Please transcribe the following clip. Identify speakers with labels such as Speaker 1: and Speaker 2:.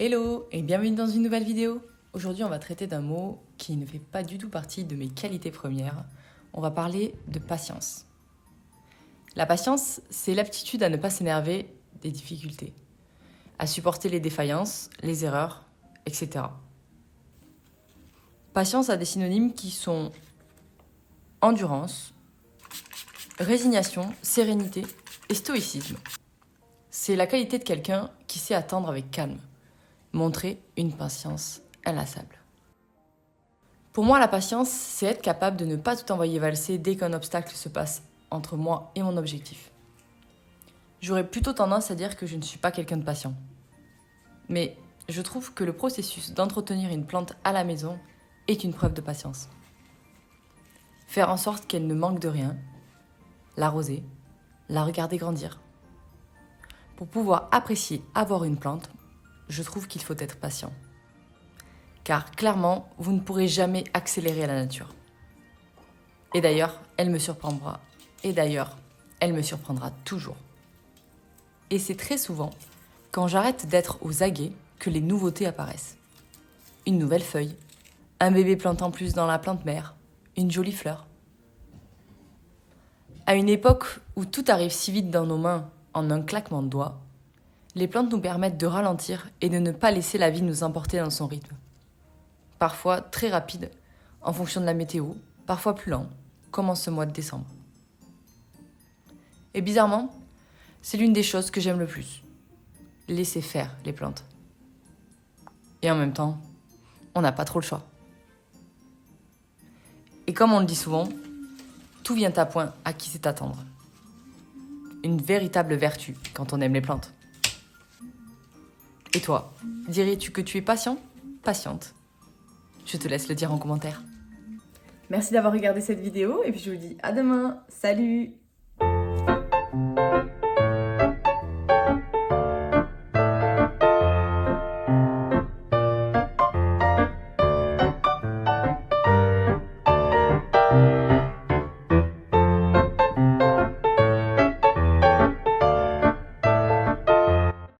Speaker 1: Hello et bienvenue dans une nouvelle vidéo. Aujourd'hui on va traiter d'un mot qui ne fait pas du tout partie de mes qualités premières. On va parler de patience. La patience, c'est l'aptitude à ne pas s'énerver des difficultés, à supporter les défaillances, les erreurs, etc. Patience a des synonymes qui sont endurance, résignation, sérénité et stoïcisme. C'est la qualité de quelqu'un qui sait attendre avec calme, montrer une patience inlassable. Pour moi, la patience, c'est être capable de ne pas tout envoyer valser dès qu'un obstacle se passe entre moi et mon objectif. J'aurais plutôt tendance à dire que je ne suis pas quelqu'un de patient. Mais je trouve que le processus d'entretenir une plante à la maison est une preuve de patience. Faire en sorte qu'elle ne manque de rien, l'arroser, la regarder grandir. Pour pouvoir apprécier avoir une plante, je trouve qu'il faut être patient. Car clairement, vous ne pourrez jamais accélérer la nature. Et d'ailleurs, elle me surprendra. Elle me surprendra toujours. Et c'est très souvent, quand j'arrête d'être aux aguets, que les nouveautés apparaissent. Une nouvelle feuille, un bébé plantant plus dans la plante mère, une jolie fleur. À une époque où tout arrive si vite dans nos mains en un claquement de doigts, les plantes nous permettent de ralentir et de ne pas laisser la vie nous emporter dans son rythme. Parfois très rapide, en fonction de la météo, parfois plus lent, comme en ce mois de décembre. Et bizarrement, c'est l'une des choses que j'aime le plus. Laisser faire les plantes. Et en même temps, on n'a pas trop le choix. Et comme on le dit souvent, tout vient à point à qui sait attendre. Une véritable vertu quand on aime les plantes. Et toi, dirais-tu que tu es patient, patiente? Je te laisse le dire en commentaire.
Speaker 2: Merci d'avoir regardé cette vidéo et puis je vous dis à demain. Salut!